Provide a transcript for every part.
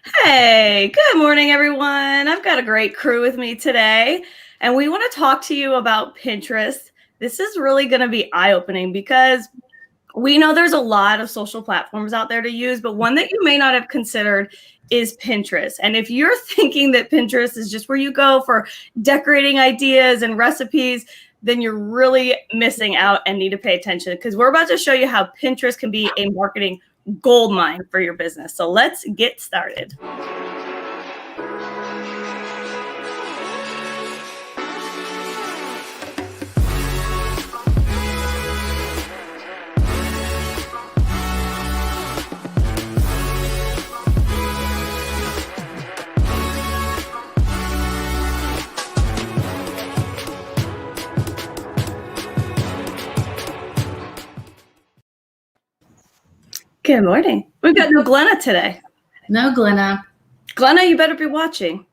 Hey, good morning, everyone. I've got a great crew with me today, and we want to talk to you about Pinterest. This is really going to be eye-opening because we know there's a lot of social platforms out there to use, but one that you may not have considered is Pinterest. And if you're thinking that Pinterest is just where you go for decorating ideas and recipes, then you're really missing out and need to pay attention because we're about to show you how Pinterest can be a marketing gold mine for your business. So let's get started. Good morning. We've got no Glenna today. No, Glenna. Glenna, you better be watching.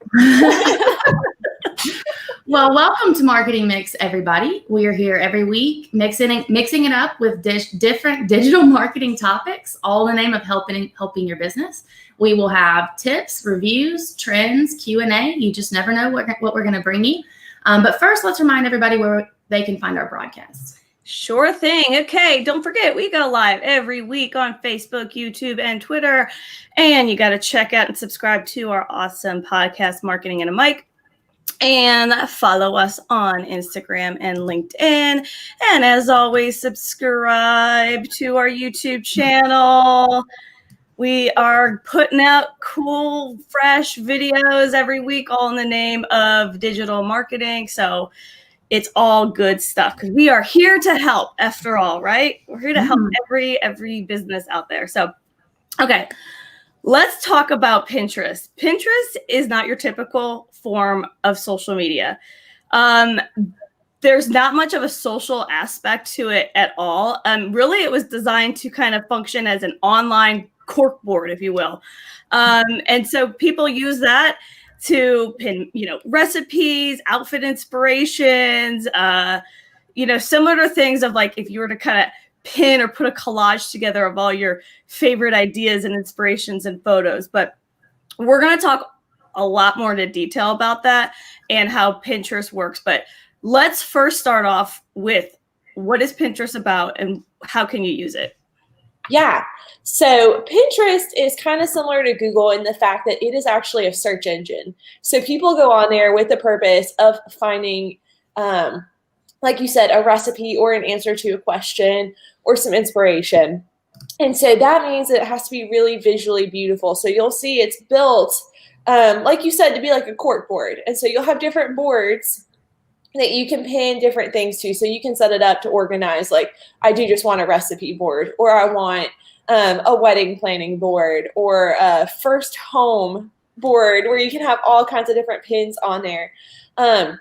Well, welcome to Marketing Mix, everybody. We are here every week mixing it up with different digital marketing topics, all in the name of helping your business. We will have tips, reviews, trends, Q&A. You just never know what we're going to bring you. But first, let's remind everybody where they can find our broadcasts. Sure thing. Okay, don't forget, we go live every week on Facebook, YouTube, and Twitter. And you got to check out and subscribe to our awesome podcast, Marketing and a Mic. And follow us on Instagram and LinkedIn. And as always, subscribe to our YouTube channel. We are putting out cool, fresh videos every week, all in the name of digital marketing. So it's all good stuff because we are here to help after all, right? We're here to help every business out there. So, okay, let's talk about Pinterest. Pinterest is not your typical form of social media. There's not much of a social aspect to it at all. Really, it was designed to kind of function as an online corkboard, if you will. And so people use that to pin, recipes, outfit inspirations, similar to things of like if you were to kind of pin or put a collage together of all your favorite ideas and inspirations and photos. But we're going to talk a lot more into detail about that and how Pinterest works. But let's first start off with what is Pinterest about and how can you use it? Yeah. So Pinterest is kind of similar to Google in the fact that it is actually a search engine. So people go on there with the purpose of finding, like you said, a recipe or an answer to a question or some inspiration. And so that means it has to be really visually beautiful. So you'll see it's built, like you said, to be like a corkboard. And so you'll have different boards that you can pin different things to. So you can set it up to organize, like I do just want a recipe board, or I want a wedding planning board, or a first home board where you can have all kinds of different pins on there. And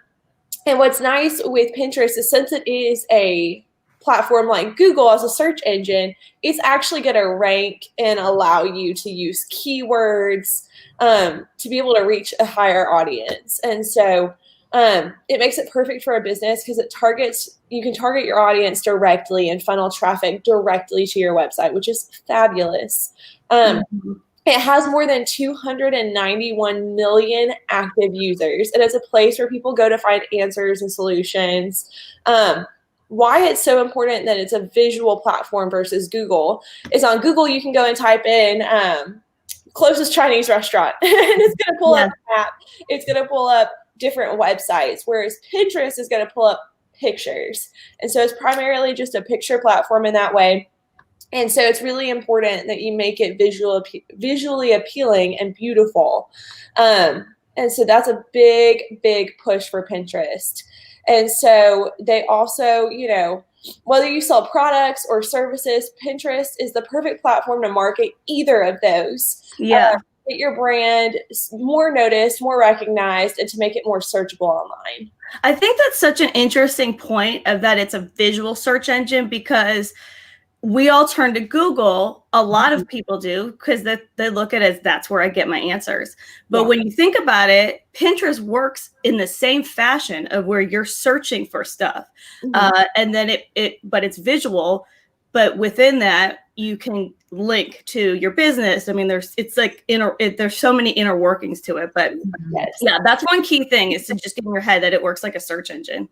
what's nice with Pinterest is since it is a platform like Google as a search engine, it's actually going to rank and allow you to use keywords to be able to reach a higher audience. And so it makes it perfect for a business because you can target your audience directly and funnel traffic directly to your website, which is fabulous. It has more than 291 million active users. It is a place where people go to find answers and solutions. Why it's so important that it's a visual platform versus Google is on Google, you can go and type in closest Chinese restaurant and it's going to pull up a map. It's going to pull up different websites, whereas Pinterest is going to pull up pictures. And so it's primarily just a picture platform in that way. And so it's really important that you make it visually appealing and beautiful. And so that's a big, big push for Pinterest. And so they also, whether you sell products or services, Pinterest is the perfect platform to market either of those. Yeah. Get your brand more noticed, more recognized, and to make it more searchable online. I think that's such an interesting point of that it's a visual search engine because we all turn to Google. A lot of people do because they look at it as that's where I get my answers. But when you think about it, Pinterest works in the same fashion of where you're searching for stuff. And then but it's visual. But within that, you can link to your business. I mean, there's so many inner workings to it, but Yes. yeah, that's one key thing is to just get in your head that it works like a search engine.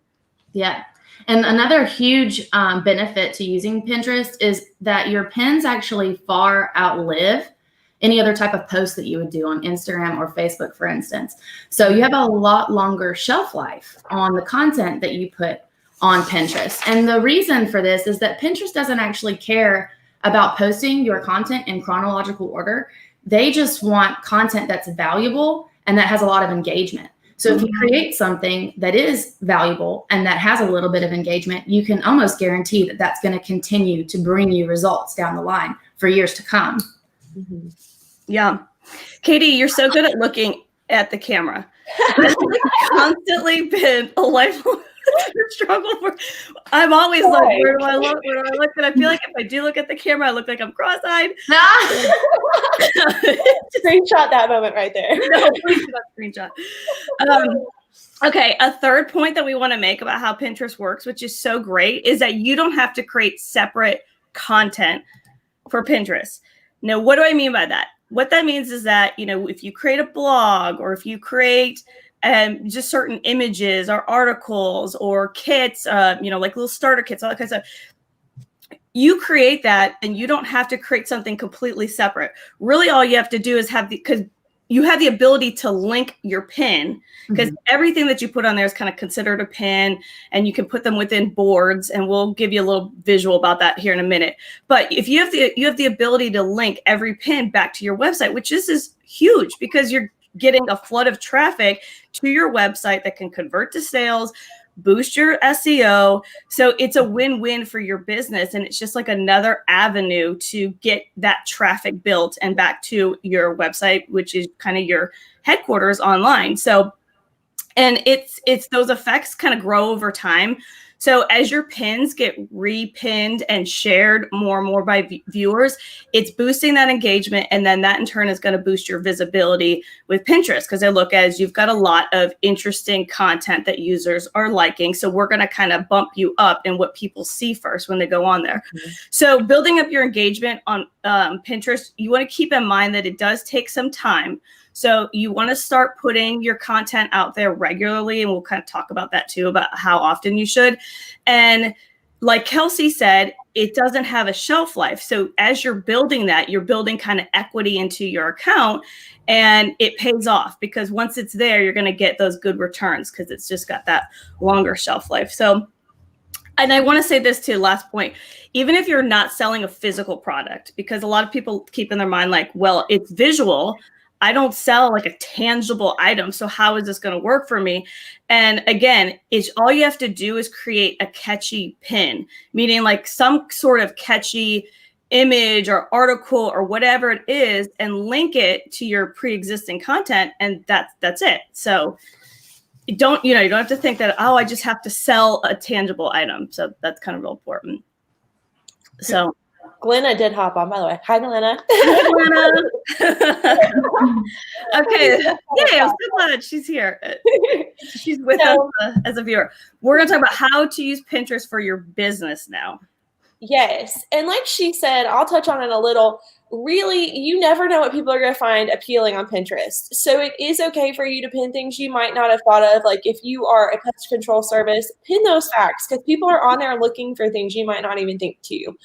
Yeah. And another huge benefit to using Pinterest is that your pins actually far outlive any other type of post that you would do on Instagram or Facebook, for instance. So you have a lot longer shelf life on the content that you put on Pinterest. And the reason for this is that Pinterest doesn't actually care about posting your content in chronological order. They just want content that's valuable and that has a lot of engagement. So if you create something that is valuable and that has a little bit of engagement, you can almost guarantee that that's going to continue to bring you results down the line for years to come. Mm-hmm. Yeah. Katie, you're so good at looking at the camera. It's constantly been a lifelong struggle for. I'm always like, where do I look? Where do I look? And I feel like if I do look at the camera, I look like I'm cross-eyed. Screenshot that moment right there. No, please do not screenshot. Okay, a third point that we want to make about how Pinterest works, which is so great, is that you don't have to create separate content for Pinterest. Now, what do I mean by that? What that means is that, if you create a blog or if you create just certain images or articles or kits, like little starter kits, all that kind of stuff, you create that and you don't have to create something completely separate. Really, all you have to do is because you have the ability to link your pin, because everything that you put on there is kind of considered a pin, and you can put them within boards, and we'll give you a little visual about that here in a minute. But if you have the ability to link every pin back to your website, which is huge because you're getting a flood of traffic to your website that can convert to sales, boost your SEO. So it's a win-win for your business. And it's just like another avenue to get that traffic built and back to your website, which is kind of your headquarters online. So, and it's those effects kind of grow over time. So as your pins get repinned and shared more and more by viewers, it's boosting that engagement. And then that in turn is going to boost your visibility with Pinterest, because they look as you've got a lot of interesting content that users are liking. So we're going to kind of bump you up in what people see first when they go on there. So building up your engagement on Pinterest, you want to keep in mind that it does take some time. So you want to start putting your content out there regularly, and we'll kind of talk about that too, about how often you should. And like Kelsey said, it doesn't have a shelf life. So as you're building that, you're building kind of equity into your account, and it pays off because once it's there, you're going to get those good returns because it's just got that longer shelf life. So, and I want to say this too, last point, even if you're not selling a physical product, because a lot of people keep in their mind like, well, it's visual, I don't sell like a tangible item, so how is this going to work for me? And again, it's all you have to do is create a catchy pin, meaning like some sort of catchy image or article or whatever it is, and link it to your pre-existing content, and that's it. So you don't have to think that, I just have to sell a tangible item. So that's kind of real important. So Glenna did hop on, by the way. Hi, Glenna. Hi, Glenna. Okay. Yay, I'm so glad she's here. She's with us as a viewer. We're going to talk about how to use Pinterest for your business now. Yes. And like she said, I'll touch on it a little. Really, you never know what people are going to find appealing on Pinterest. So it is okay for you to pin things you might not have thought of. Like if you are a pest control service, pin those facts, because people are on there looking for things you might not even think to.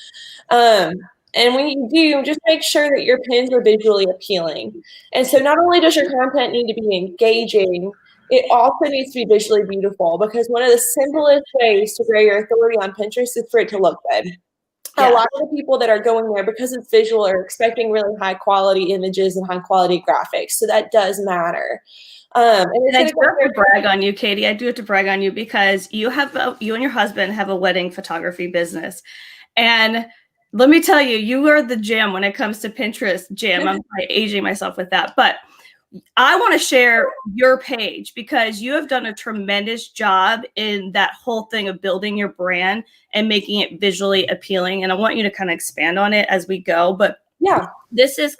And when you do, just make sure that your pins are visually appealing. And so not only does your content need to be engaging, it also needs to be visually beautiful, because one of the simplest ways to grow your authority on Pinterest is for it to look good. Yeah. A lot of the people that are going there because it's visual are expecting really high quality images and high quality graphics. So that does matter. And I do have to brag on you, Katie. I do have to brag on you because you and your husband have a wedding photography business. And let me tell you, you are the jam when it comes to Pinterest jam. I'm probably aging myself with that. But I want to share your page because you have done a tremendous job in that whole thing of building your brand and making it visually appealing. And I want you to kind of expand on it as we go. But yeah, this is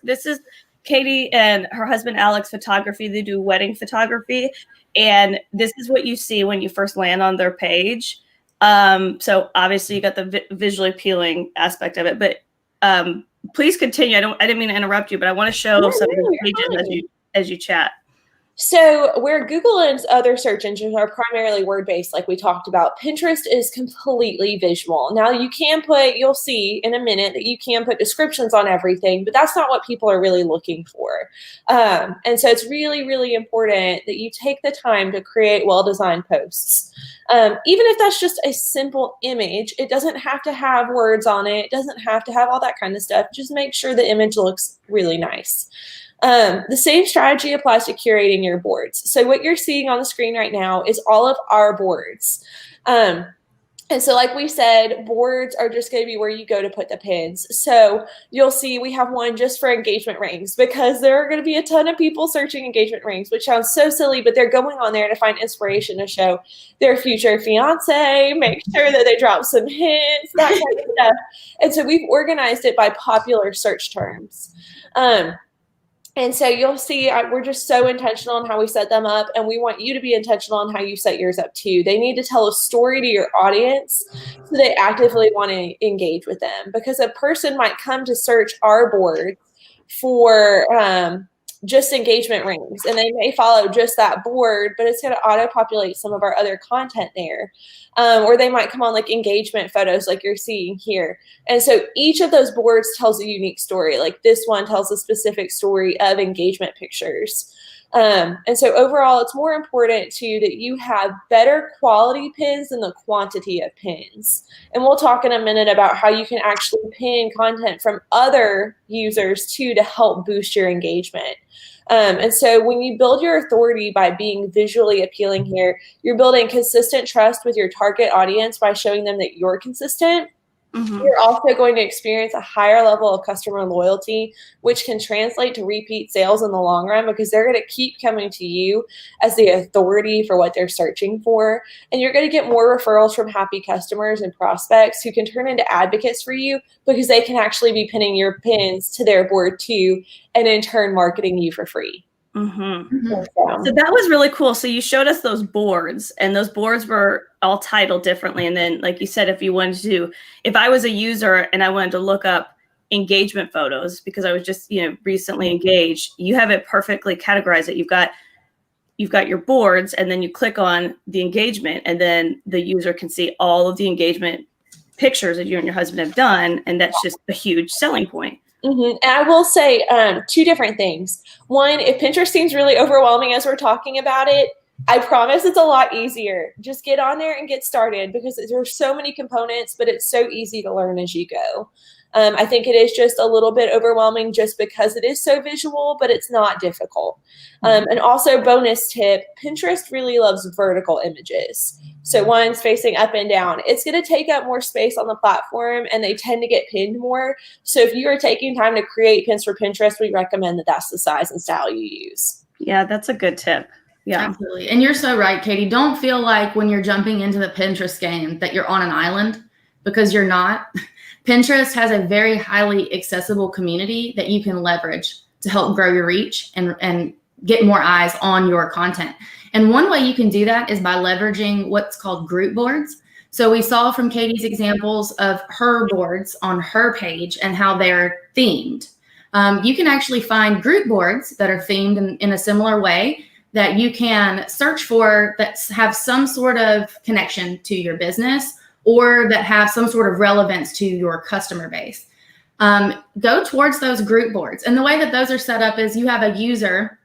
Katie and her husband, Alex Photography. They do wedding photography. And this is what you see when you first land on their page. So obviously you got the visually appealing aspect of it, but please continue. I didn't mean to interrupt you, but I want to show some of the pages as you chat. So where Google and other search engines are primarily word-based, like we talked about, Pinterest is completely visual. Now you'll see in a minute that you can put descriptions on everything, but that's not what people are really looking for. And so it's really, really important that you take the time to create well-designed posts. Even if that's just a simple image, it doesn't have to have words on it. It doesn't have to have all that kind of stuff. Just make sure the image looks really nice. The same strategy applies to curating your boards. So what you're seeing on the screen right now is all of our boards. And so like we said, boards are just going to be where you go to put the pins. So you'll see we have one just for engagement rings, because there are going to be a ton of people searching engagement rings, which sounds so silly, but they're going on there to find inspiration to show their future fiance, make sure that they drop some hints, that kind of stuff. And so we've organized it by popular search terms. And so you'll see we're just so intentional on how we set them up, and we want you to be intentional on how you set yours up too. They need to tell a story to your audience so they actively want to engage with them, because a person might come to search our board for just engagement rings, and they may follow just that board, but it's going to auto-populate some of our other content there. Or they might come on like engagement photos like you're seeing here. And so each of those boards tells a unique story. Like this one tells a specific story of engagement pictures. And so overall, it's more important too that you have better quality pins than the quantity of pins. And we'll talk in a minute about how you can actually pin content from other users too to help boost your engagement. And so when you build your authority by being visually appealing here, you're building consistent trust with your target audience by showing them that you're consistent. Mm-hmm. You're also going to experience a higher level of customer loyalty, which can translate to repeat sales in the long run, because they're going to keep coming to you as the authority for what they're searching for. And you're going to get more referrals from happy customers and prospects who can turn into advocates for you, because they can actually be pinning your pins to their board too, and in turn marketing you for free. Mm-hmm. Mm-hmm. So that was really cool. So you showed us those boards, and those boards were all titled differently. And then, like you said, if I was a user and I wanted to look up engagement photos because I was just, recently engaged, you have it perfectly categorized that you've got your boards, and then you click on the engagement, and then the user can see all of the engagement pictures that you and your husband have done. And that's just a huge selling point. Mm-hmm. And I will say two different things. One, if Pinterest seems really overwhelming as we're talking about it, I promise it's a lot easier. Just get on there and get started, because there's so many components, but it's so easy to learn as you go. I think it is just a little bit overwhelming just because it is so visual, but it's not difficult. And also, bonus tip, Pinterest really loves vertical images. So one's facing up and down. It's going to take up more space on the platform, and they tend to get pinned more. So if you are taking time to create pins for Pinterest, we recommend that that's the size and style you use. Yeah, that's a good tip. Yeah, absolutely. And you're so right, Katie. Don't feel like when you're jumping into the Pinterest game that you're on an island, because you're not. Pinterest has a very highly accessible community that you can leverage to help grow your reach and get more eyes on your content. And one way you can do that is by leveraging what's called group boards. So we saw from Katie's examples of her boards on her page and how they're themed. You can actually find group boards that are themed in a similar way that you can search for that have some sort of connection to your business, or that have some sort of relevance to your customer base. Go towards those group boards. And the way that those are set up is you have a user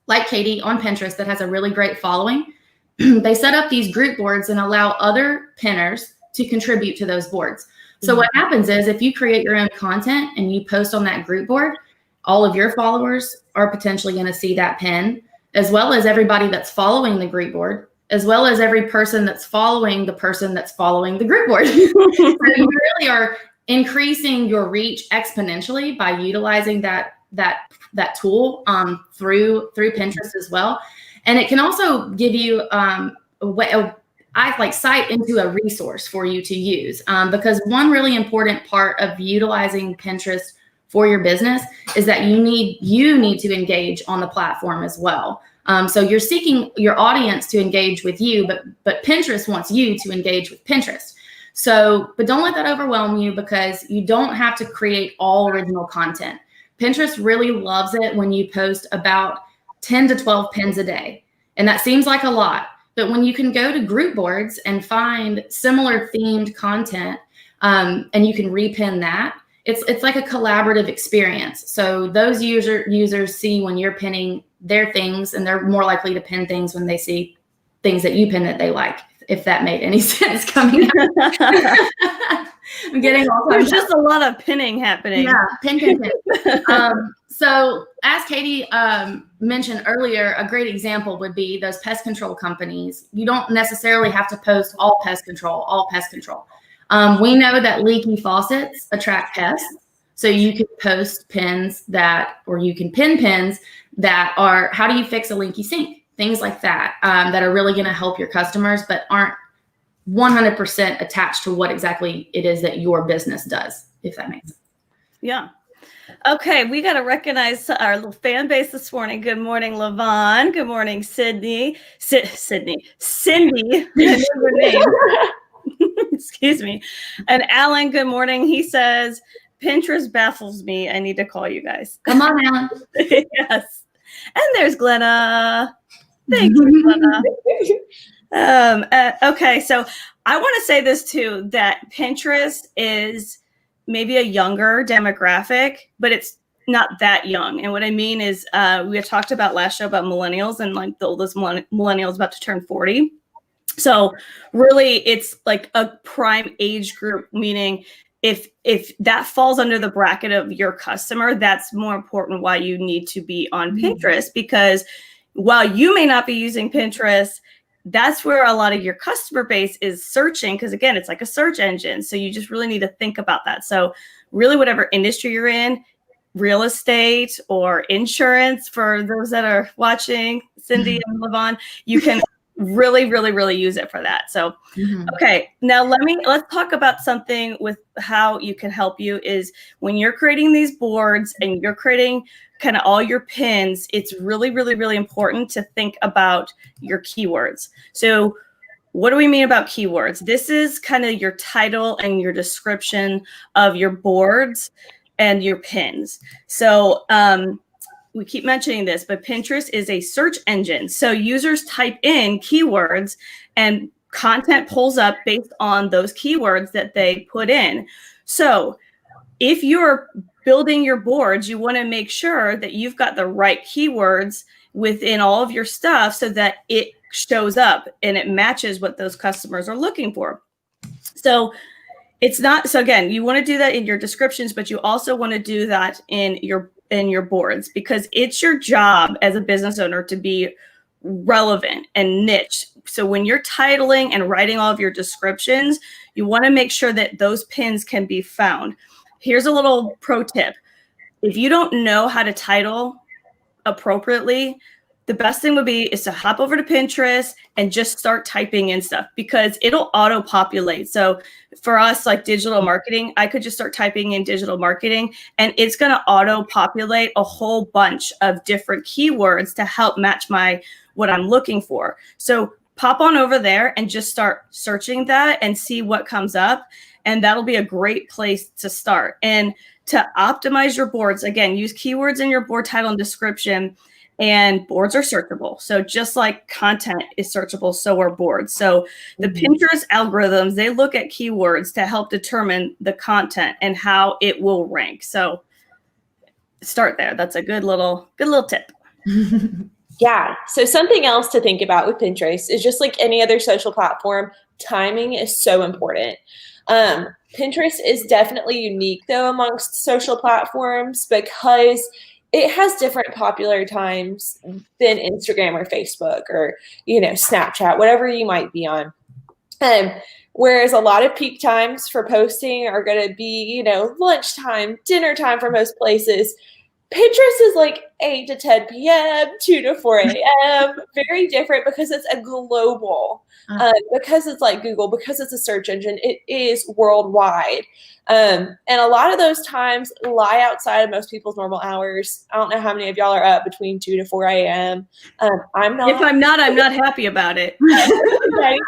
like Katie on Pinterest that has a really great following. They set up these group boards and allow other pinners to contribute to those boards. So what happens is if you create your own content and you post on that group board, all of your followers are potentially going to see that pin, as well as everybody that's following the group board, as well as every person that's following the person that's following the group board. So you really are increasing your reach exponentially by utilizing that tool through Pinterest as well. And it can also give you sight into a resource for you to use, because one really important part of utilizing Pinterest for your business is that you need to engage on the platform as well. So you're seeking your audience to engage with you, but Pinterest wants you to engage with Pinterest. So, but don't let that overwhelm you, because you don't have to create all original content. Pinterest really loves it when you post about 10 to 12 pins a day. And that seems like a lot, but when you can go to group boards and find similar themed content, and you can repin that, it's like a collaborative experience. So those users see when you're pinning their things, and they're more likely to pin things when they see things that you pin that they like, if that made any sense coming out. I'm getting all There's just a lot of pinning happening. Yeah, pin. So as Katie mentioned earlier, a great example would be those pest control companies. You don't necessarily have to post all pest control. We know that leaky faucets attract pests. So you can post pins or you can pin pins that are, how do you fix a leaky sink? Things like that, that are really going to help your customers, but aren't 100% attached to what exactly it is that your business does, if that makes sense. Yeah. Okay, we got to recognize our little fan base this morning. Good morning, Levon. Good morning, Sydney. Cindy. Her name. Excuse me. And Alan, good morning. He says, Pinterest baffles me. I need to call you guys. Come on, Alan. Yes. And there's Glenna. Thank you, Glenna. Okay, so I want to say this too, that Pinterest is maybe a younger demographic, but it's not that young. And what I mean is, we had talked about last show about millennials, and like the oldest millennials about to turn 40. So really it's like a prime age group, meaning if that falls under the bracket of your customer, that's more important why you need to be on Pinterest, because while you may not be using Pinterest, that's where a lot of your customer base is searching, because again, it's like a search engine. So you just really need to think about that. So really, whatever industry you're in, real estate or insurance, for those that are watching, Cindy and Levon, you can really, really, really use it for that. So, okay, now let's talk about something with how you can help you is when you're creating these boards and you're creating kind of all your pins, it's really, really, really important to think about your keywords. So what do we mean about keywords? This is kind of your title and your description of your boards and your pins. So, we keep mentioning this, but Pinterest is a search engine. So users type in keywords and content pulls up based on those keywords that they put in. So if you're building your boards, you want to make sure that you've got the right keywords within all of your stuff so that it shows up and it matches what those customers are looking for. So again, you want to do that in your descriptions, but you also want to do that in your boards, because it's your job as a business owner to be relevant and niche. So when you're titling and writing all of your descriptions, you want to make sure that those pins can be found. Here's a little pro tip. If you don't know how to title appropriately, the best thing would be is to hop over to Pinterest and just start typing in stuff, because it'll auto populate. So for us, like digital marketing, I could just start typing in digital marketing and it's going to auto populate a whole bunch of different keywords to help match what I'm looking for. So pop on over there and just start searching that and see what comes up. And that'll be a great place to start. And to optimize your boards, again, use keywords in your board title and description. And boards are searchable. So just like content is searchable, so are boards. So the Pinterest algorithms, they look at keywords to help determine the content and how it will rank. So start there. That's a good little tip. Yeah. So something else to think about with Pinterest is just like any other social platform, timing is so important. Pinterest is definitely unique though amongst social platforms because it has different popular times than Instagram or Facebook or, Snapchat, whatever you might be on. Whereas a lot of peak times for posting are going to be, lunchtime, dinner time for most places. Pinterest is like 8 to 10 p.m., 2 to 4 a.m., very different because it's a global, because it's like Google, because it's a search engine, it is worldwide. And a lot of those times lie outside of most people's normal hours. I don't know how many of y'all are up between 2 to 4 a.m. I'm not. If I'm not happy about it. Right?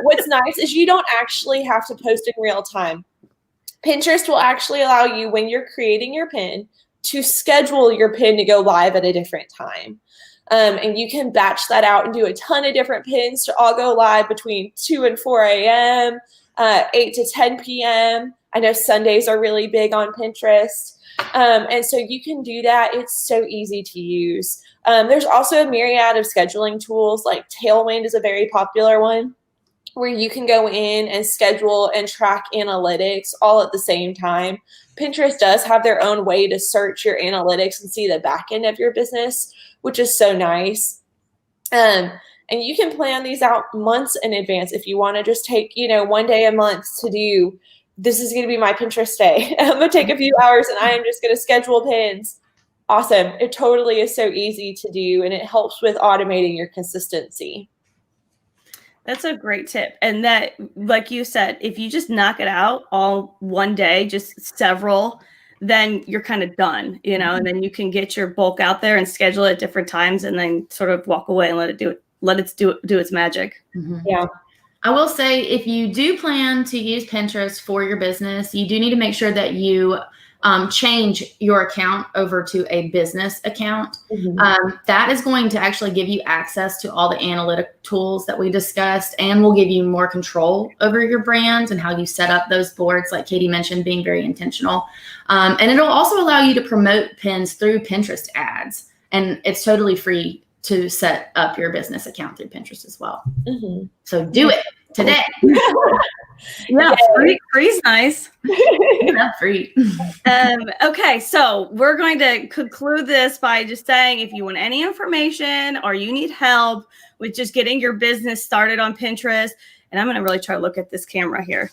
What's nice is you don't actually have to post in real time. Pinterest will actually allow you, when you're creating your pin, to schedule your pin to go live at a different time. And you can batch that out and do a ton of different pins to all go live between 2 and 4 a.m., 8 to 10 p.m. I know Sundays are really big on Pinterest. And so you can do that. It's so easy to use. There's also a myriad of scheduling tools, like Tailwind is a very popular one, where you can go in and schedule and track analytics all at the same time. Pinterest does have their own way to search your analytics and see the back end of your business, which is so nice. And you can plan these out months in advance if you want to just take, one day a month to do, this is going to be my Pinterest day. I'm going to take a few hours and I am just going to schedule pins. Awesome. It totally is so easy to do, and it helps with automating your consistency. That's a great tip. And that, like you said, if you just knock it out all one day, just several, then you're kind of done, and then you can get your bulk out there and schedule it at different times and then sort of walk away and let it do its magic. Mm-hmm. Yeah. I will say, if you do plan to use Pinterest for your business, you do need to make sure that you change your account over to a business account. Mm-hmm. That is going to actually give you access to all the analytic tools that we discussed, and will give you more control over your brand and how you set up those boards, like Katie mentioned, being very intentional. And it'll also allow you to promote pins through Pinterest ads. And it's totally free to set up your business account through Pinterest as well. Mm-hmm. So do it today. Yeah, free's nice. Not free. Okay, so we're going to conclude this by just saying, if you want any information or you need help with just getting your business started on Pinterest, and I'm going to really try to look at this camera here.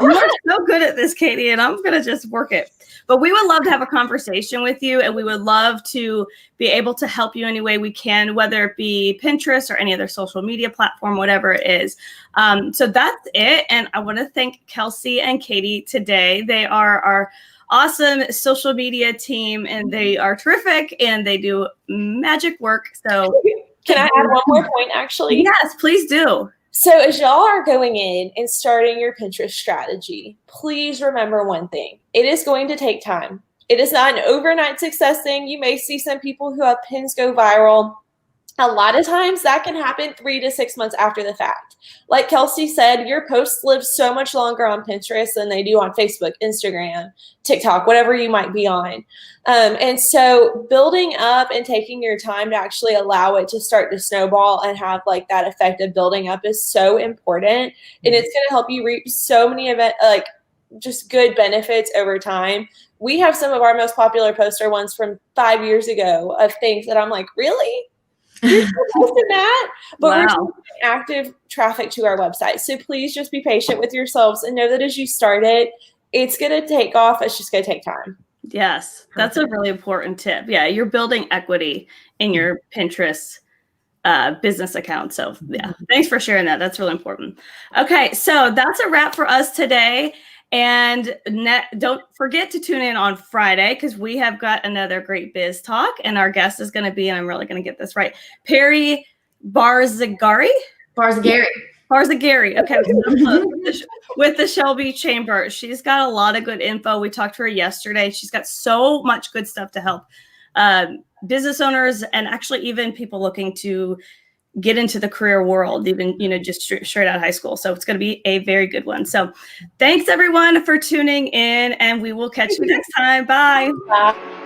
You're so good at this, Katie, and I'm going to just work it. But we would love to have a conversation with you, and we would love to be able to help you any way we can, whether it be Pinterest or any other social media platform, whatever it is. So that's it. And I want to thank Kelsey and Katie today. They are our awesome social media team, and they are terrific, and they do magic work. So can I add one more point, actually? Yes, please do. So as y'all are going in and starting your Pinterest strategy, please remember one thing. It is going to take time. It is not an overnight success thing. You may see some people who have pins go viral. A lot of times that can happen 3 to 6 months after the fact. Like Kelsey said, your posts live so much longer on Pinterest than they do on Facebook, Instagram, TikTok, whatever you might be on. And so building up and taking your time to actually allow it to start to snowball and have like that effect of building up is so important. And it's going to help you reap so many just good benefits over time. We have some of our most popular poster ones from 5 years ago of things that I'm like, really? You're still posting that? But we're taking active traffic to our website. So please just be patient with yourselves and know that as you start it, it's going to take off. It's just going to take time. Yes, that's a really important tip. Yeah, you're building equity in your Pinterest business account. So yeah, thanks for sharing that. That's really important. Okay, so that's a wrap for us today. And don't forget to tune in on Friday, because we have got another great biz talk, and our guest is going to be, and I'm really going to get this right, Perry Barzagari. Okay, with the Shelby Chamber. She's got a lot of good info. We talked to her yesterday. She's got so much good stuff to help business owners, and actually even people looking to get into the career world, even, just straight out of high school. So it's going to be a very good one. So thanks everyone for tuning in, and we will catch you next time. Bye. Bye.